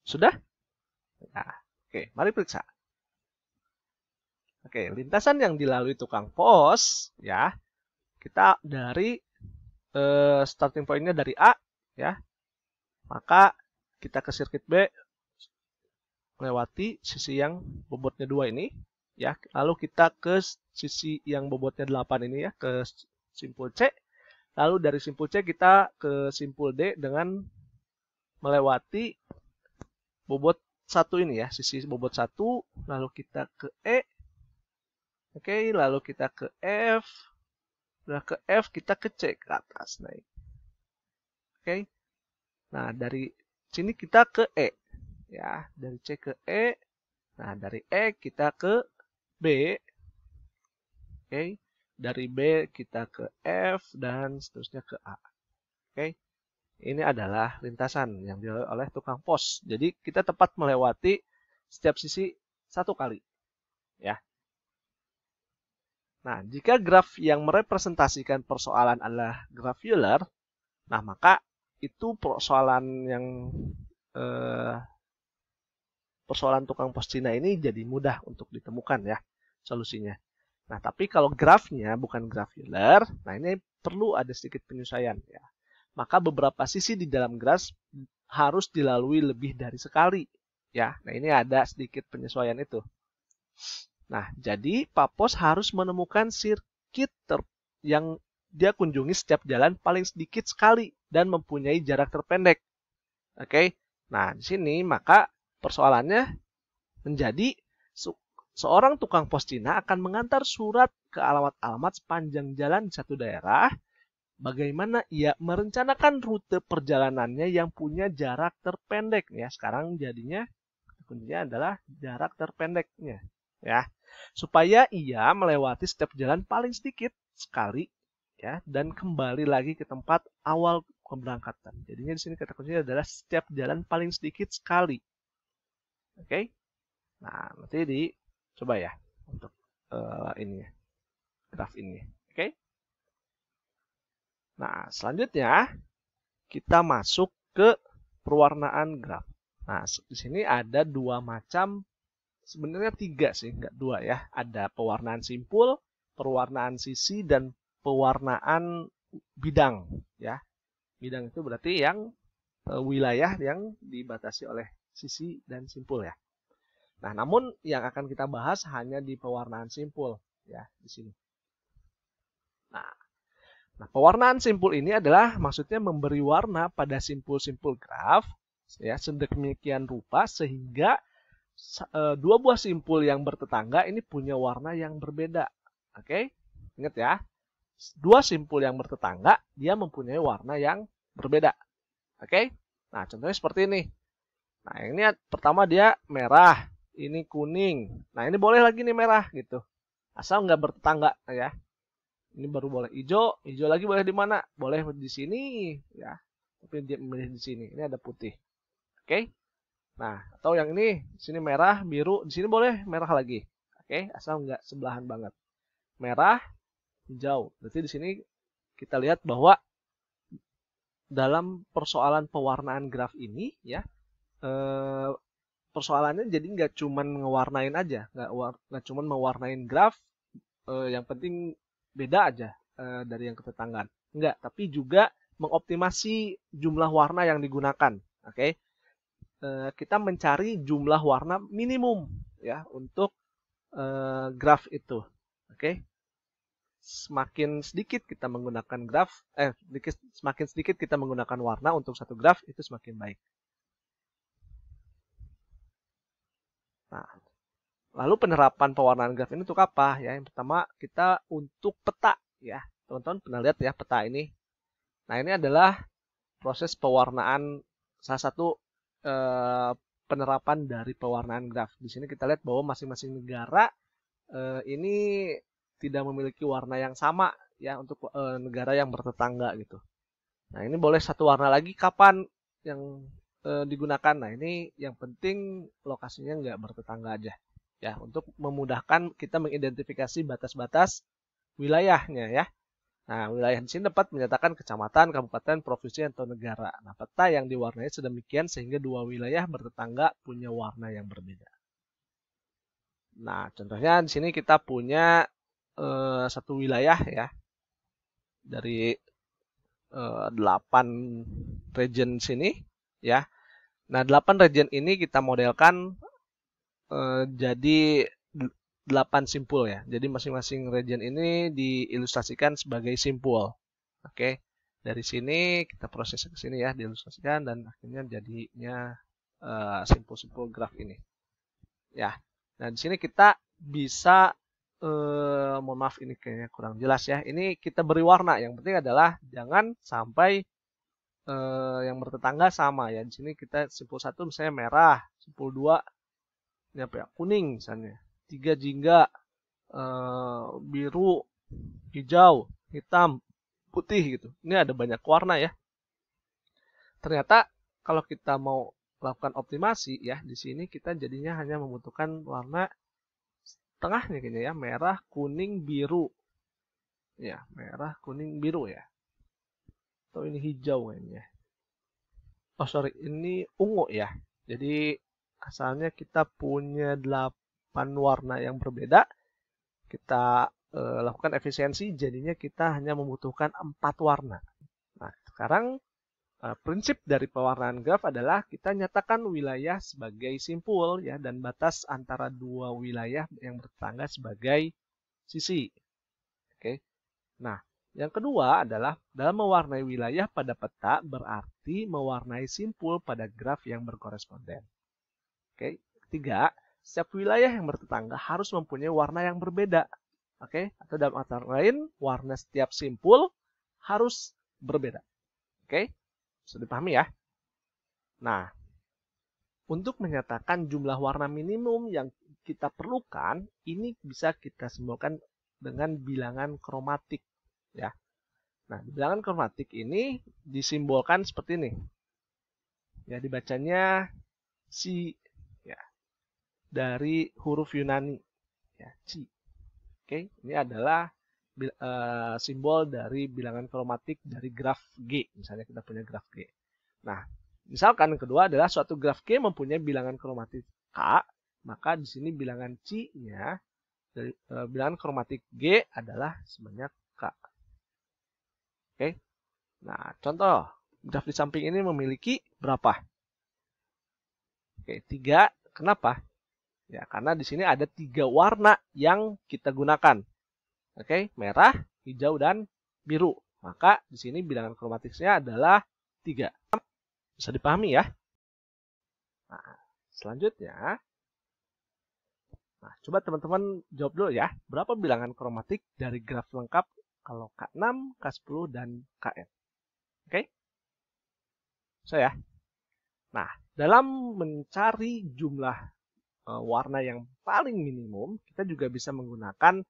Sudah? Nah, oke, mari periksa. Oke, lintasan yang dilalui tukang pos, ya, kita dari starting point-nya dari A, ya, maka kita ke sirkuit B, melewati sisi yang bobotnya 2 ini, ya, lalu kita ke sisi yang bobotnya 8 ini, ya, ke simpul C, lalu dari simpul C kita ke simpul D dengan melewati bobot 1 ini, ya, sisi bobot 1, lalu kita ke E, oke, lalu kita ke F, udah ke F kita ke C ke atas naik, oke. Nah dari sini kita ke E, ya, dari C ke E. Nah dari E kita ke B, oke. Dari B kita ke F dan seterusnya ke A, oke. Ini adalah lintasan yang dilalui oleh tukang pos. Jadi kita tepat melewati setiap sisi 1 kali, ya. Nah, jika graf yang merepresentasikan persoalan adalah graf Euler, nah maka itu persoalan tukang pos Cina ini jadi mudah untuk ditemukan, ya, solusinya. Nah, tapi kalau grafnya bukan graf Euler, nah ini perlu ada sedikit penyesuaian, ya. Maka beberapa sisi di dalam graf harus dilalui lebih dari sekali, ya. Nah, ini ada sedikit penyesuaian itu. Nah, jadi Pak Pos harus menemukan sirkuit yang dia kunjungi setiap jalan paling sedikit sekali dan mempunyai jarak terpendek. Oke. Nah, di sini maka persoalannya menjadi seorang tukang pos Cina akan mengantar surat ke alamat-alamat sepanjang jalan di satu daerah. Bagaimana ia merencanakan rute perjalanannya yang punya jarak terpendek, ya. Sekarang jadinya kuncinya adalah jarak terpendeknya, ya. Supaya ia melewati setiap jalan paling sedikit sekali, ya, dan kembali lagi ke tempat awal keberangkatan. Jadinya di sini kata kuncinya adalah setiap jalan paling sedikit sekali. Oke. Nah, nanti dicoba, ya, untuk ini, graf ini. Oke. Nah, selanjutnya kita masuk ke perwarnaan graf. Nah, di sini ada 2 macam, sebenarnya 3 sih, nggak 2, ya. Ada pewarnaan simpul, pewarnaan sisi, dan pewarnaan bidang, ya. Bidang itu berarti yang wilayah yang dibatasi oleh sisi dan simpul, ya. Nah, namun yang akan kita bahas hanya di pewarnaan simpul, ya, di sini. Nah, pewarnaan simpul ini adalah maksudnya memberi warna pada simpul-simpul graf, ya, sedemikian rupa sehingga 2 buah simpul yang bertetangga ini punya warna yang berbeda. Oke, ingat, ya. 2 simpul yang bertetangga dia mempunyai warna yang berbeda. Oke. Nah, contohnya seperti ini. Nah, ini pertama dia merah, ini kuning. Nah, ini boleh lagi nih merah gitu. Asal nggak bertetangga, ya. Ini baru boleh hijau, hijau lagi boleh di mana? Boleh di sini, ya. Tapi dia memilih di sini. Ini ada putih. Oke. Nah, atau yang ini, di sini merah, biru, di sini boleh merah lagi. Oke, asal nggak sebelahan banget. Merah, hijau. Berarti di sini kita lihat bahwa dalam persoalan pewarnaan graf ini, ya, persoalannya jadi nggak cuma ngewarnain aja, nggak cuma mewarnain graf, yang penting beda aja dari yang ketetanggaan. Enggak, tapi juga mengoptimasi jumlah warna yang digunakan. Oke. Kita mencari jumlah warna minimum, ya, untuk graf itu. Oke. Semakin sedikit kita menggunakan semakin sedikit kita menggunakan warna untuk satu graf itu semakin baik. Nah, lalu penerapan pewarnaan graf ini untuk apa? Ya, yang pertama kita untuk peta, ya. Teman-teman pernah lihat, ya, peta ini. Nah, ini adalah proses pewarnaan, salah satu penerapan dari pewarnaan graf. Di sini kita lihat bahwa masing-masing negara ini tidak memiliki warna yang sama, ya, untuk negara yang bertetangga gitu. Nah, ini boleh satu warna lagi kapan yang digunakan. Nah, ini yang penting lokasinya nggak bertetangga aja, ya, untuk memudahkan kita mengidentifikasi batas-batas wilayahnya, ya. Nah, wilayah di sini dapat menyatakan kecamatan, kabupaten, provinsi, atau negara. Nah, peta yang diwarnai sedemikian sehingga 2 wilayah bertetangga punya warna yang berbeda. Nah, contohnya di sini kita punya satu wilayah ya dari 8 region sini ya. Nah, 8 region ini kita modelkan jadi 8 simpul ya. Jadi masing-masing region ini diilustrasikan sebagai simpul. Oke. Dari sini kita proses ke sini ya, diilustrasikan dan akhirnya jadinya simpul-simpul graf ini. Ya. Nah, di sini kita bisa mohon maaf ini kayaknya kurang jelas ya. Ini kita beri warna. Yang penting adalah jangan sampai yang bertetangga sama ya. Di sini kita simpul 1 misalnya merah, simpul 2 ini apa ya? Kuning misalnya. 3 jingga, biru, hijau, hitam, putih gitu. Ini ada banyak warna ya. Ternyata kalau kita mau melakukan optimasi ya, di sini kita jadinya hanya membutuhkan warna tengahnya kayaknya ya, merah, kuning, biru. Ya, merah, kuning, biru ya. Atau ini hijau kayaknya. Oh sorry, ini ungu ya. Jadi asalnya kita punya 8 warna yang berbeda. Kita lakukan efisiensi, jadinya kita hanya membutuhkan 4 warna. Nah, sekarang prinsip dari pewarnaan graf adalah kita nyatakan wilayah sebagai simpul ya dan batas antara dua wilayah yang bertetangga sebagai sisi. Oke. Nah, yang kedua adalah dalam mewarnai wilayah pada peta berarti mewarnai simpul pada graf yang berkoresponden. Oke. Ketiga, setiap wilayah yang bertetangga harus mempunyai warna yang berbeda. Oke, atau dalam artian lain, warna setiap simpul harus berbeda. Oke. Bisa dipahami ya? Nah, untuk menyatakan jumlah warna minimum yang kita perlukan, ini bisa kita simbolkan dengan bilangan kromatik. Ya. Nah, bilangan kromatik ini disimbolkan seperti ini. Ya, dibacanya C ya, dari huruf Yunani. Ya, C. Oke, ini adalah simbol dari bilangan kromatik dari graf G. Misalnya kita punya graf G. Nah, misalkan yang kedua adalah suatu graf G mempunyai bilangan kromatik K, maka di sini bilangan C-nya dari bilangan kromatik G adalah sebanyak K. Oke. Nah, contoh graf di samping ini memiliki berapa? Oke, 3. Kenapa? Ya, karena di sini ada 3 warna yang kita gunakan. Oke, merah, hijau, dan biru. Maka di sini bilangan kromatiknya adalah 3. Bisa dipahami ya? Nah, selanjutnya. Nah, coba teman-teman jawab dulu ya. Berapa bilangan kromatik dari graf lengkap kalau K6, K10, dan Kn? Oke? Bisa ya? Nah, dalam mencari jumlah warna yang paling minimum, kita juga bisa menggunakan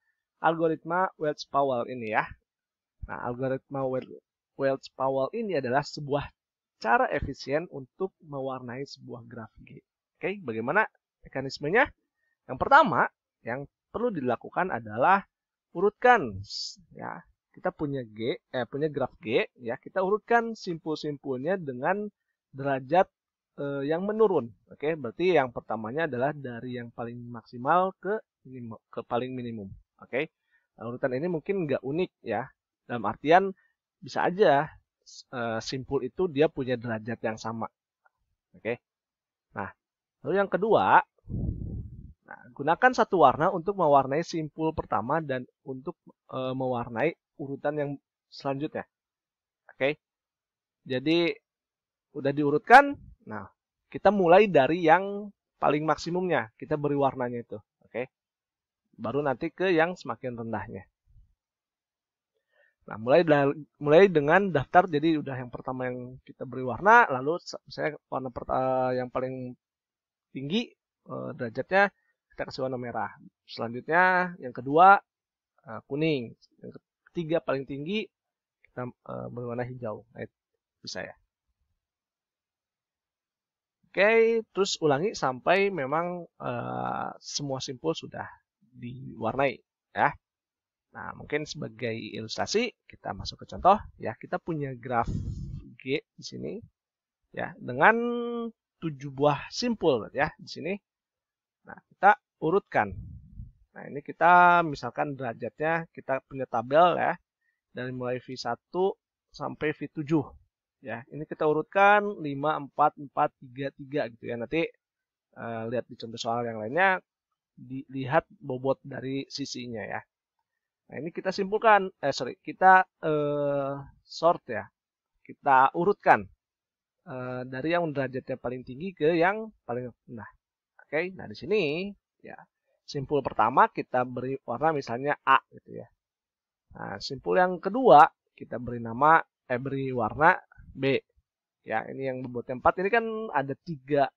algoritma Welch-Powell ini ya. Nah, algoritma Welch-Powell ini adalah sebuah cara efisien untuk mewarnai sebuah graf G. Oke, bagaimana mekanismenya? Yang pertama, yang perlu dilakukan adalah urutkan ya. Kita punya graf G ya, kita urutkan simpul-simpulnya dengan derajat yang menurun. Oke, berarti yang pertamanya adalah dari yang paling maksimal ke paling minimum. Oke. Nah, urutan ini mungkin nggak unik ya. Dalam artian bisa aja simpul itu dia punya derajat yang sama. Oke. Nah, lalu yang kedua, nah, gunakan satu warna untuk mewarnai simpul pertama dan untuk mewarnai urutan yang selanjutnya. Oke. Jadi udah diurutkan. Nah, kita mulai dari yang paling maksimumnya. Kita beri warnanya itu. Oke. Baru nanti ke yang semakin rendahnya. Nah, mulai dengan daftar. Jadi udah yang pertama yang kita beri warna. Lalu misalnya warna yang paling tinggi derajatnya kita kasih warna merah. Selanjutnya yang kedua kuning. Yang ketiga paling tinggi kita berwarna hijau. Nah, itu bisa ya. Oke, terus ulangi sampai memang semua simpul sudah diwarnai ya. Nah, mungkin sebagai ilustrasi kita masuk ke contoh ya. Kita punya graf G di sini ya dengan 7 buah simpul ya di sini. Nah, kita urutkan Nah, ini kita misalkan derajatnya kita punya tabel ya, dari mulai V1 sampai V7 ya. Ini kita urutkan 5, 4, 4, 3, 3 gitu ya. Nanti lihat di contoh soal yang lainnya, dilihat bobot dari sisinya ya. Nah, ini kita simpulkan, kita sort ya. Kita urutkan dari yang derajatnya paling tinggi ke yang paling rendah. Oke, nah di sini ya simpul pertama kita beri warna misalnya A gitu ya. Nah, simpul yang kedua kita beri warna B. Ya, ini yang bobotnya 4 ini kan ada 3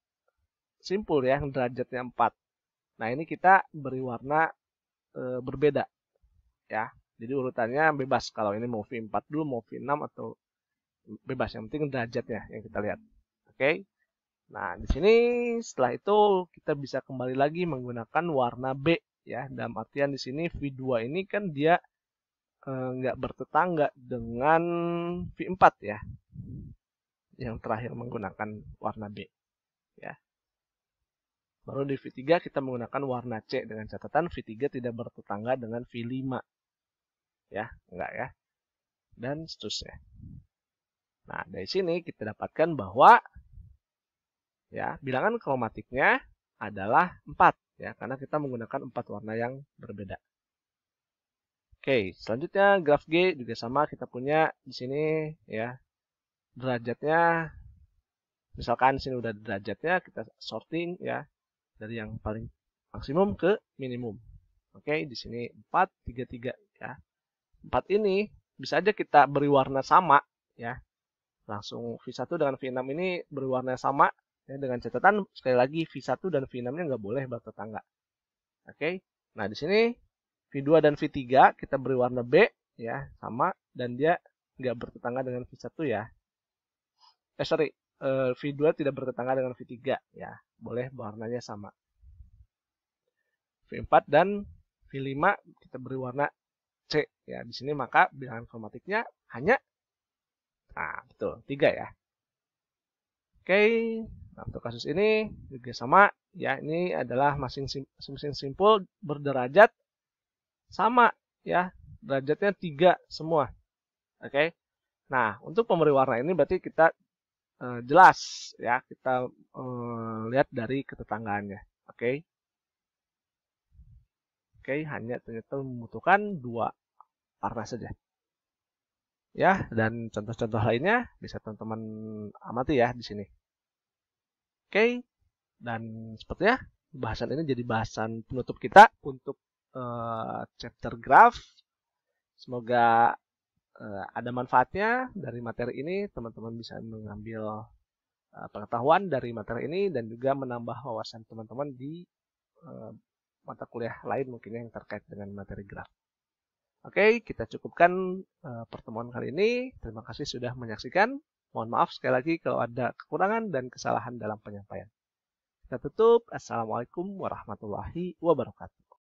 simpul ya yang derajatnya 4. Nah, ini kita beri warna berbeda ya. Jadi urutannya bebas kalau ini mau V4 dulu, mau V6 atau bebas, yang penting derajatnya yang kita lihat. Oke. Nah, di sini setelah itu kita bisa kembali lagi menggunakan warna B ya. Dalam artian di sini V2 ini kan dia nggak bertetangga dengan V4 ya. Yang terakhir menggunakan warna B ya. Baru di V3 kita menggunakan warna C dengan catatan V3 tidak bertetangga dengan V5 ya, enggak ya. Dan seterusnya. Nah, dari sini kita dapatkan bahwa ya, bilangan kromatiknya adalah 4 ya, karena kita menggunakan 4 warna yang berbeda. Oke, selanjutnya graf G juga sama, kita punya di sini ya derajatnya. Misalkan di sini udah derajatnya, kita sorting ya dari yang paling maksimum ke minimum. Oke, di sini 4, 3, 3 ya. 4 ini bisa aja kita beri warna sama ya. Langsung V1 dengan V6 ini beri warna sama. Ya, dengan catatan sekali lagi V1 dan V6-nya nggak boleh bertetangga. Oke. Nah, di sini V2 dan V3 kita beri warna B ya, sama dan dia nggak bertetangga dengan V1 ya. V2 tidak bertetangga dengan V3 ya. Boleh warnanya sama. V4 dan V5 kita beri warna C ya. Di sini maka bilangan kromatiknya hanya betul 3 ya. Oke. Nah, untuk kasus ini juga sama ya, ini adalah masing-masing simpul berderajat sama ya, derajatnya 3 semua. Oke. Nah, untuk pemberi warna ini berarti kita jelas ya, kita lihat dari ketetanggaannya. Oke. Oke, hanya ternyata membutuhkan 2 warna saja. Ya, dan contoh-contoh lainnya bisa teman-teman amati ya di sini. Oke, dan sepertinya bahasan ini jadi bahasan penutup kita untuk chapter graph. Semoga ada manfaatnya dari materi ini. Teman-teman bisa mengambil pengetahuan dari materi ini dan juga menambah wawasan teman-teman di mata kuliah lain mungkin yang terkait dengan materi graph. Oke, kita cukupkan pertemuan kali ini. Terima kasih sudah menyaksikan. Mohon maaf sekali lagi kalau ada kekurangan dan kesalahan dalam penyampaian. Kita tutup. Assalamualaikum warahmatullahi wabarakatuh.